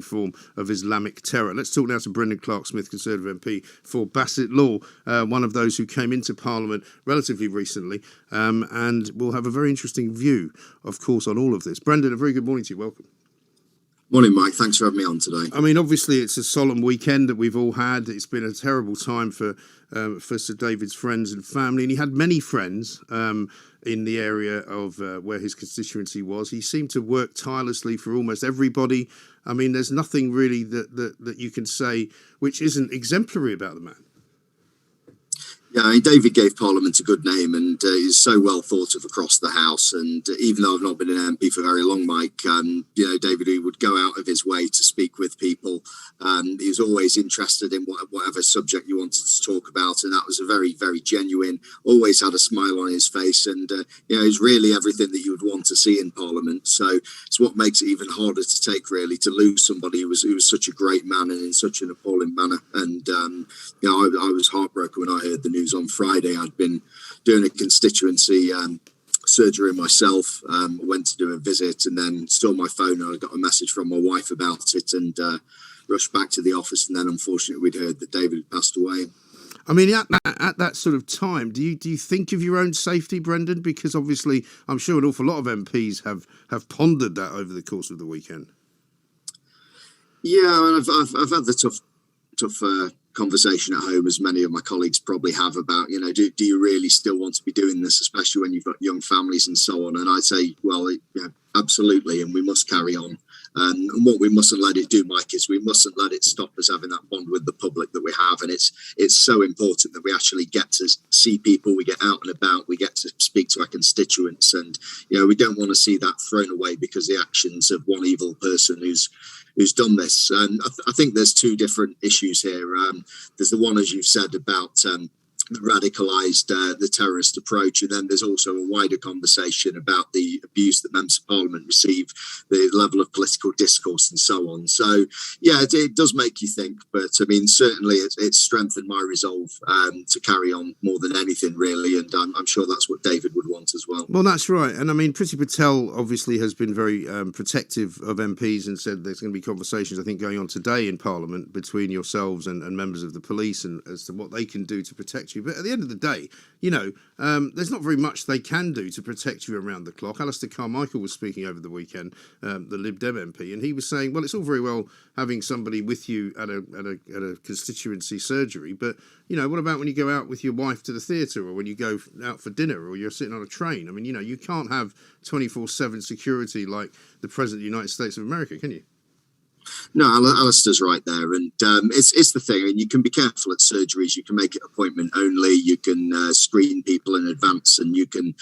form of Islamic terror. Let's talk now to Brendan Clarke-Smith, Conservative MP for Bassett Law, one of those who came into Parliament relatively recently, and will have a very interesting view, of course, on all of this. Brendan, a very good morning to you. Welcome. Morning, Mike. Thanks for having me on today. I mean, obviously, it's a solemn weekend that we've all had. It's been a terrible time for Sir David's friends and family, and he had many friends in the area of where his constituency was. He seemed to work tirelessly for almost everybody. I mean, there's nothing really that you can say which isn't exemplary about the man. Yeah, I mean, David gave Parliament a good name and is so well thought of across the House. And even though I've not been an MP for very long, Mike, David, he would go out of his way to speak with people. He was always interested in whatever subject you wanted to talk about. And that was a very, very genuine, always had a smile on his face. And, it was really everything that you would want to see in Parliament. So it's what makes it even harder to take, really, to lose somebody who was such a great man and in such an appalling manner. And, I was heartbroken when I heard the news on Friday. I'd been doing a constituency surgery myself, went to do a visit and then saw my phone and I got a message from my wife about it and rushed back to the office, and then unfortunately we'd heard that David had passed away. I mean, at that sort of time, do you think of your own safety, Brendan? Because obviously, I'm sure an awful lot of MPs have pondered that over the course of the weekend. Yeah, and I've had the tough conversation at home, as many of my colleagues probably have, about, do you really still want to be doing this, especially when you've got young families and so on? And I'd say, well, absolutely, and we must carry on. And what we mustn't let it do, Mike, is we mustn't let it stop us having that bond with the public that we have. And it's so important that we actually get to see people, we get out and about, we get to speak to our constituents. And, we don't want to see that thrown away because the actions of one evil person who's done this. And I think there's two different issues here. There's the one, as you've said, about radicalised the terrorist approach, and then there's also a wider conversation about the abuse that members of Parliament receive, the level of political discourse and so on. So yeah, it does make you think, but I mean, certainly it's strengthened my resolve to carry on more than anything, really, and I'm sure that's what David would want as well. Well, that's right. And I mean, Priti Patel obviously has been very protective of MPs and said there's going to be conversations, I think, going on today in Parliament between yourselves and members of the police and as to what they can do to protect you. But at the end of the day, there's not very much they can do to protect you around the clock. Alistair Carmichael was speaking over the weekend, the Lib Dem MP, and he was saying, well, it's all very well having somebody with you at a constituency surgery, but, what about when you go out with your wife to the theatre or when you go out for dinner or you're sitting on a train? I mean, you can't have 24/7 security like the President of the United States of America, can you? No, Alistair's right there, and it's the thing. I mean, you can be careful at surgeries. You can make it appointment only. You can screen people in advance, and you can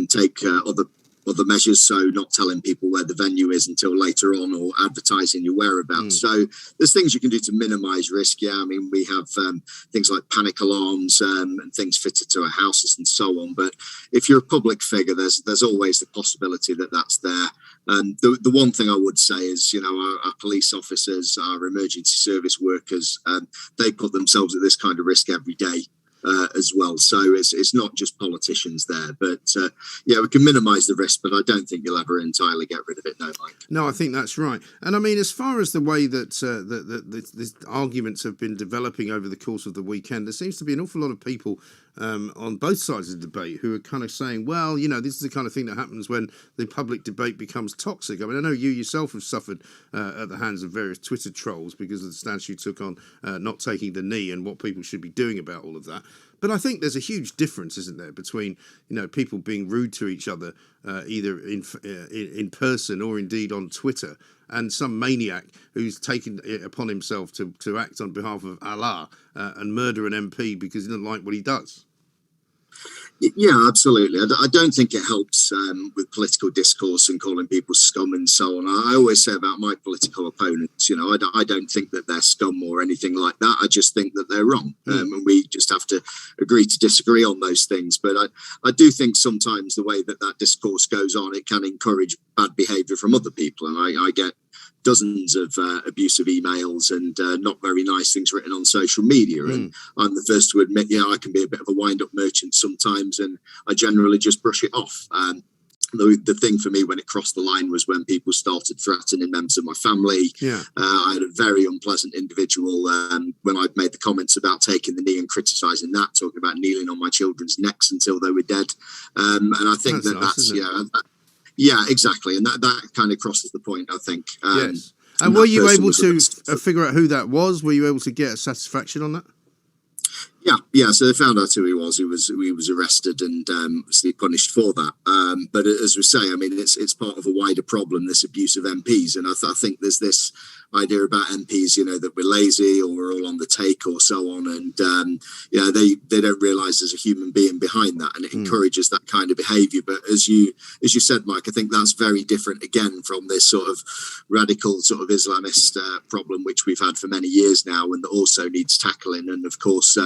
take other measures, so not telling people where the venue is until later on or advertising your whereabouts. So there's things you can do to minimise risk. Yeah, I mean, we have things like panic alarms and things fitted to our houses and so on. But if you're a public figure, there's always the possibility that that's there. The one thing I would say is, our police officers, our emergency service workers, they put themselves at this kind of risk every day. As well, so it's not just politicians there, but we can minimise the risk, but I don't think you'll ever entirely get rid of it. No, Mike. No, I think that's right. And I mean, as far as the way that these arguments have been developing over the course of the weekend, there seems to be an awful lot of people on both sides of the debate who are kind of saying, well, this is the kind of thing that happens when the public debate becomes toxic. I mean, I know you yourself have suffered at the hands of various Twitter trolls because of the stance you took on not taking the knee and what people should be doing about all of that. But I think there's a huge difference, isn't there, between people being rude to each other either in person or indeed on Twitter, and some maniac who's taken it upon himself to act on behalf of Allah and murder an MP because he doesn't like what he does. Yeah, absolutely. I don't think it helps with political discourse and calling people scum and so on. I always say about my political opponents, I don't think that they're scum or anything like that. I just think that they're wrong. And we just have to agree to disagree on those things. But I do think sometimes the way that discourse goes on, it can encourage bad behaviour from other people. And I get dozens of abusive emails and not very nice things written on social media. And I'm the first to admit, I can be a bit of a wind-up merchant sometimes, and I generally just brush it off. the thing for me when it crossed the line was when people started threatening members of my family. Yeah. I had a very unpleasant individual when I'd made the comments about taking the knee and criticising that, talking about kneeling on my children's necks until they were dead. And I think that's yeah, exactly. And that kind of crosses the point, I think. Yes. And were you able to figure out who that was? Were you able to get a satisfaction on that? Yeah. So they found out who he was. He was arrested and obviously punished for that. But as we say, I mean, it's part of a wider problem, this abuse of MPs. And I think there's this idea about MPs, that we're lazy or we're all on the take or so on. And they don't realise there's a human being behind that, and it encourages that kind of behaviour. But as you said, Mike, I think that's very different again from this sort of radical sort of Islamist problem which we've had for many years now, and that also needs tackling. And of course,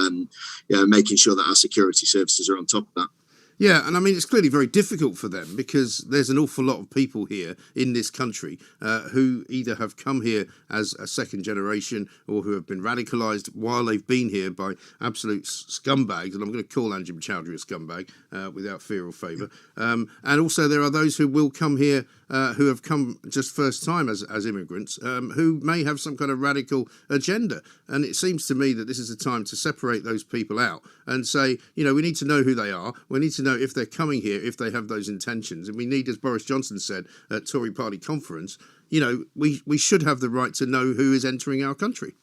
making sure that our security services are on top of that. Yeah, and I mean, it's clearly very difficult for them because there's an awful lot of people here in this country who either have come here as a second generation or who have been radicalised while they've been here by absolute scumbags, and I'm going to call Anjem Choudhury a scumbag without fear or favour. And also there are those who will come here who have come just first time as immigrants who may have some kind of radical agenda. And it seems to me that this is a time to separate those people out and say, we need to know who they are. We need to know if they're coming here, if they have those intentions. And we need, as Boris Johnson said at Tory party conference, we should have the right to know who is entering our country.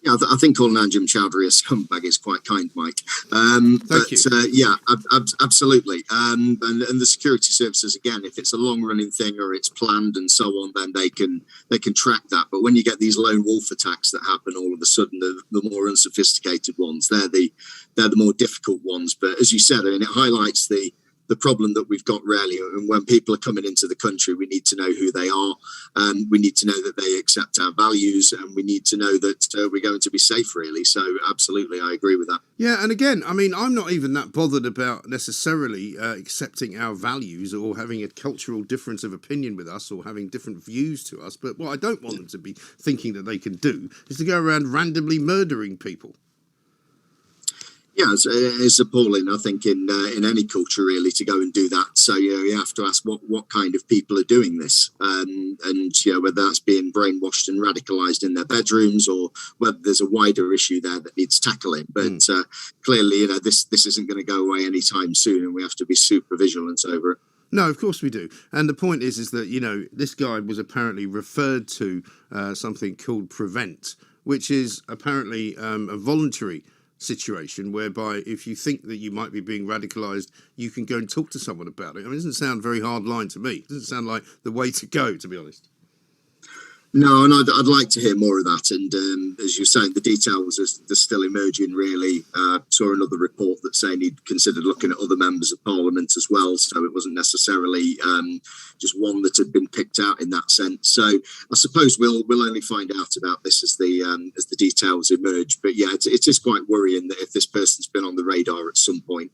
Yeah, I think calling Anjem Choudhury a scumbag is quite kind, Mike. Thank you. Absolutely. And the security services, again, if it's a long-running thing or it's planned and so on, then they can track that. But when you get these lone wolf attacks that happen all of a sudden, the more unsophisticated ones, they're the more difficult ones. But as you said, I mean, it highlights the problem that we've got really. And when people are coming into the country, we need to know who they are. We need to know that they accept our values, and we need to know that we're going to be safe, really. So absolutely, I agree with that. Yeah, and again, I mean, I'm not even that bothered about necessarily accepting our values or having a cultural difference of opinion with us or having different views to us. But what I don't want them to be thinking that they can do is to go around randomly murdering people. Yeah, it's appalling, I think, in any culture, really, to go and do that. So, you have to ask what kind of people are doing this, and whether that's being brainwashed and radicalised in their bedrooms or whether there's a wider issue there that needs tackling. But clearly, this isn't going to go away anytime soon, and we have to be super vigilant over it. No, of course we do. And the point is that, this guy was apparently referred to something called Prevent, which is apparently a voluntary situation whereby if you think that you might be being radicalised, you can go and talk to someone about it. I mean, it doesn't sound very hard line to me. It doesn't sound like the way to go, to be honest. No, and I'd like to hear more of that. And as you're saying, the details are still emerging, really. Saw another report that saying he'd considered looking at other members of Parliament as well. So it wasn't necessarily just one that had been picked out in that sense. So I suppose we'll only find out about this as the details emerge. But yeah, it is quite worrying that if this person's been on the radar at some point,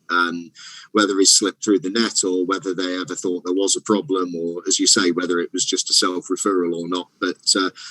whether he's slipped through the net or whether they ever thought there was a problem, or as you say, whether it was just a self-referral or not. But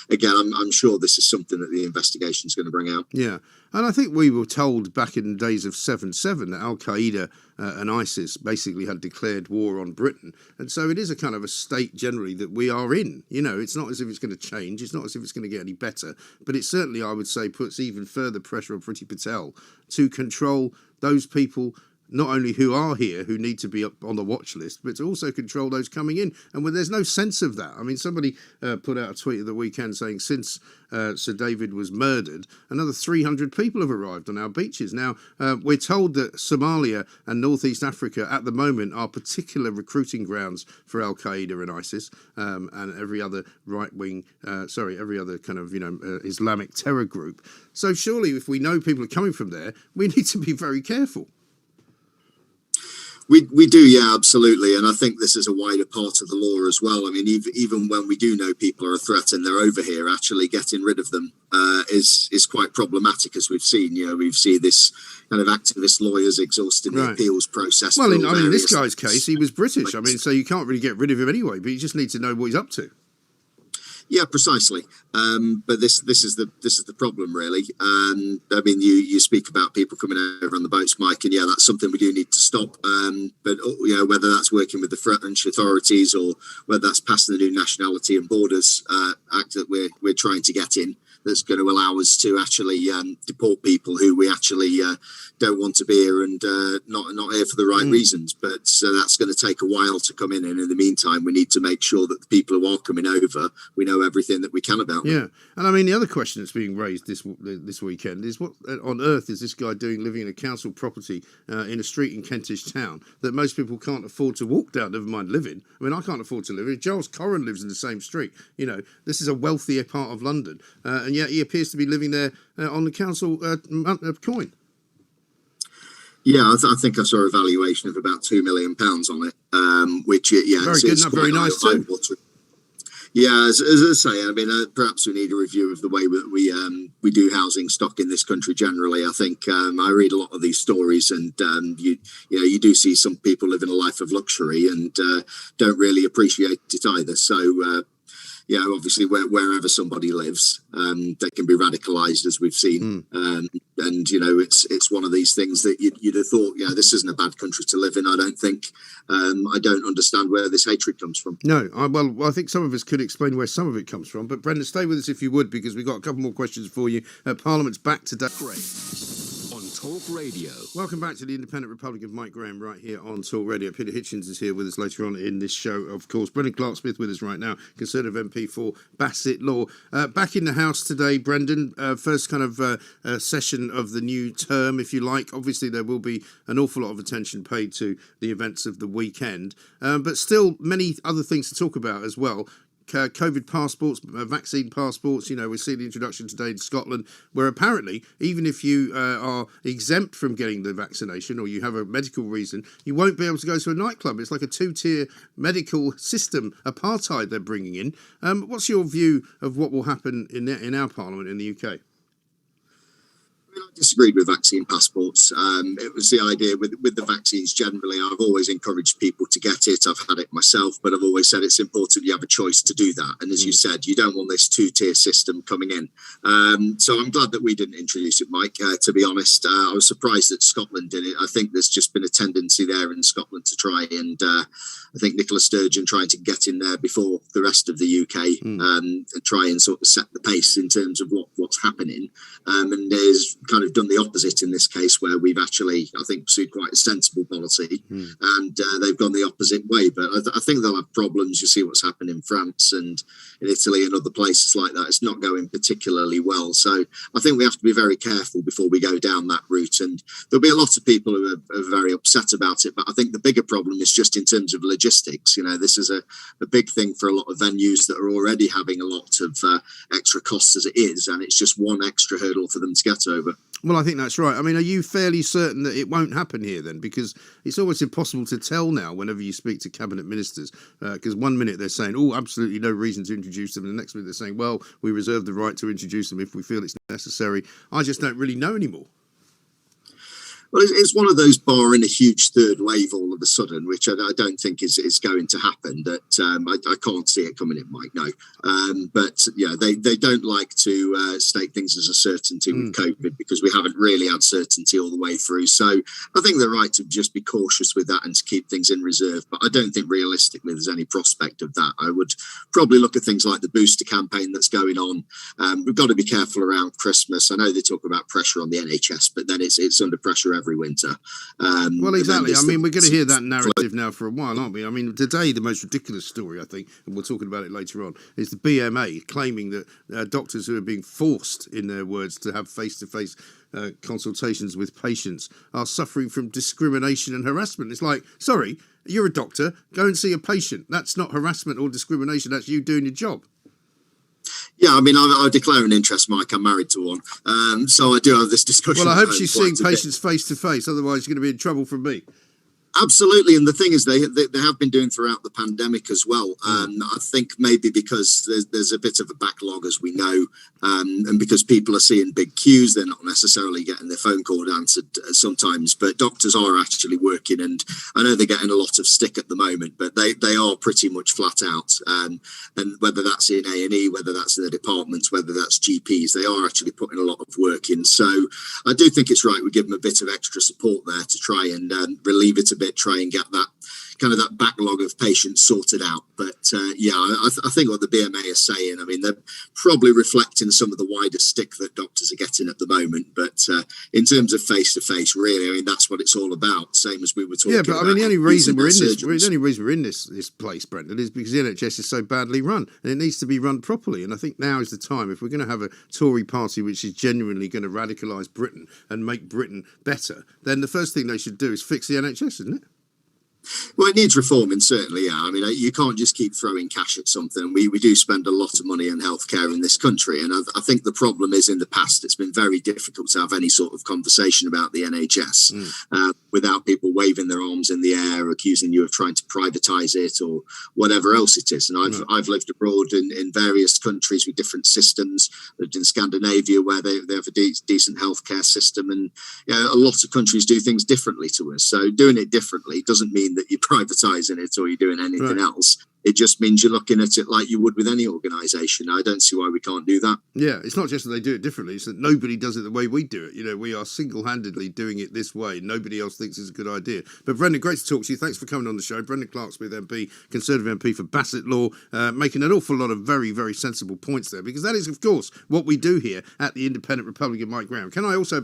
again, I'm sure this is something that the investigation is going to bring out. Yeah, and I think we were told back in the days of 7/7 that Al-Qaeda and ISIS basically had declared war on Britain. And so it is a kind of a state generally that we are in. It's not as if it's going to change. It's not as if it's going to get any better. But it certainly, I would say, puts even further pressure on Priti Patel to control those people not only who are here, who need to be up on the watch list, but to also control those coming in. And when there's no sense of that. I mean, somebody put out a tweet at the weekend saying since Sir David was murdered, another 300 people have arrived on our beaches. Now, we're told that Somalia and Northeast Africa at the moment are particular recruiting grounds for Al-Qaeda and ISIS and every other every other kind of, Islamic terror group. So surely if we know people are coming from there, we need to be very careful. We do, yeah, absolutely. And I think this is a wider part of the law as well. I mean, even when we do know people are a threat and they're over here, actually getting rid of them is quite problematic, as we've seen. We've seen this kind of activist lawyers exhausting the appeals process. Well, in this guy's case, he was British. I mean, so you can't really get rid of him anyway, but you just need to know what he's up to. Yeah, precisely. But this is the problem, really. I mean, you speak about people coming over on the boats, Mike, and yeah, that's something we do need to stop. But you know, whether that's working with the French authorities or whether that's passing the new Nationality and Borders Act that we're trying to get in, that's going to allow us to actually deport people who we actually don't want to be here and not here for the right reasons. But that's going to take a while to come in, and in the meantime, we need to make sure that the people who are coming over, we know everything that we can about them. Yeah, and I mean the other question that's being raised this weekend is what on earth is this guy doing living in a council property in a street in Kentish Town that most people can't afford to walk down, never mind live in. I mean, I can't afford to live in. Giles Corran lives in the same street. You know, this is a wealthier part of London, and yet he appears to be living there on the council coin. Yeah, I think I saw a valuation of about £2 million on it, which yeah, very good, not very nice too. Yeah, as I say, I mean, perhaps we need a review of the way that we do housing stock in this country generally. I think I read a lot of these stories, and you do see some people living a life of luxury and don't really appreciate it either. So. Yeah, obviously, wherever somebody lives, they can be radicalised, as we've seen. And you know, it's one of these things that you'd have thought, you know, this isn't a bad country to live in. I don't think. I don't understand where this hatred comes from. No, I think some of us could explain where some of it comes from. But Brendan, stay with us if you would, because we've got a couple more questions for you. Parliament's back today. Great. On Talk Radio. Welcome back to the Independent Republic of Mike Graham right here on Talk Radio. Peter Hitchens is here with us later on in this show, of course. Brendan Clarke-Smith with us right now, Conservative MP for Bassett Law. Back in the House today, Brendan, first kind of session of the new term, if you like. Obviously, there will be an awful lot of attention paid to the events of the weekend, but still many other things to talk about as well. COVID passports, vaccine passports. You know, we see the introduction today in Scotland, where apparently, even if you are exempt from getting the vaccination or you have a medical reason, you won't be able to go to a nightclub. It's like a two-tier medical system apartheid they're bringing in. What's your view of what will happen in our Parliament in the UK? I disagreed with vaccine passports. It was the idea with the vaccines generally. I've always encouraged people to get it. I've had it myself, but I've always said it's important you have a choice to do that. And as you said, you don't want this two-tier system coming in. So I'm glad that we didn't introduce it, Mike. To be honest, I was surprised that Scotland did it. I think there's just been a tendency there in Scotland to try and I think Nicola Sturgeon trying to get in there before the rest of the UK and try and sort of set the pace in terms of what's happening. And there's kind of done the opposite in this case, where we've actually, I think, pursued quite a sensible policy, and they've gone the opposite way. But I think they'll have problems. You see what's happened in France and in Italy and other places like that. It's not going particularly well. So I think we have to be very careful before we go down that route. And there'll be a lot of people who are very upset about it. But I think the bigger problem is just in terms of logistics. You know, this is a big thing for a lot of venues that are already having a lot of extra costs as it is. And it's just one extra hurdle for them to get over. Well, I think that's right. I mean, are you fairly certain that it won't happen here then? Because it's always impossible to tell now whenever you speak to cabinet ministers. Because one minute they're saying, oh, absolutely no reason to introduce them. And the next minute they're saying, well, we reserve the right to introduce them if we feel it's necessary. I just don't really know anymore. Well, it's one of those barring a huge third wave all of a sudden, which I don't think is going to happen. That I can't see it coming in, Mike. No, but yeah, they don't like to state things as a certainty with COVID because we haven't really had certainty all the way through. So I think they're right to just be cautious with that and to keep things in reserve. But I don't think realistically there's any prospect of that. I would probably look at things like the booster campaign that's going on. We've got to be careful around Christmas. I know they talk about pressure on the NHS, but then it's under pressure every winter. Well, exactly. I mean, we're going to hear that narrative now for a while, aren't we? I mean, today, the most ridiculous story, I think, and we're talking about it later on, is the BMA claiming that doctors who are being forced, in their words, to have face-to-face consultations with patients are suffering from discrimination and harassment. It's like, sorry, you're a doctor, go and see a patient. That's not harassment or discrimination, that's you doing your job. Yeah, I mean, I declare an interest, Mike. I'm married to one. So I do have this discussion. Well, I hope she's seeing patients face to face. Otherwise, you're going to be in trouble from me. Absolutely, and the thing is, they have been doing throughout the pandemic as well. I think maybe because there's a bit of a backlog, as we know, and because people are seeing big queues, they're not necessarily getting their phone call answered sometimes. But doctors are actually working, and I know they're getting a lot of stick at the moment, but they are pretty much flat out. And whether that's in A&E, whether that's in the departments, whether that's GPs, they are actually putting a lot of work in. So I do think it's right we give them a bit of extra support there to try and relieve it a bit, try and get that kind of that backlog of patients sorted out. But I think what the BMA is saying, I mean, they're probably reflecting some of the wider stick that doctors are getting at the moment. But in terms of face-to-face, really, I mean, that's what it's all about. Same as we were talking about. Yeah, but I mean, the only reason we're in this place, Brendan, is because the NHS is so badly run, and it needs to be run properly. And I think now is the time, if we're going to have a Tory party which is genuinely going to radicalise Britain and make Britain better, then the first thing they should do is fix the NHS, isn't it? Well, it needs reforming, certainly, yeah. I mean, you can't just keep throwing cash at something. We do spend a lot of money on healthcare in this country, and I think the problem is in the past it's been very difficult to have any sort of conversation about the NHS without people waving their arms in the air, accusing you of trying to privatise it or whatever else it is. And I've lived abroad in various countries with different systems. Lived in Scandinavia where they have a decent healthcare system, and a lot of countries do things differently to us. So doing it differently doesn't mean that you're privatising it or you're doing anything else. It just means you're looking at it like you would with any organisation. I don't see why we can't do that. Yeah, it's not just that they do it differently, it's that nobody does it the way we do it. We are single-handedly doing it this way. Nobody else thinks it's a good idea. But Brendan, great to talk to you. Thanks for coming on the show. Brendan Clarke-Smith MP, Conservative MP for Bassett Law, making an awful lot of very, very sensible points there, because that is, of course, what we do here at the Independent Republican Mike Graham. Can I also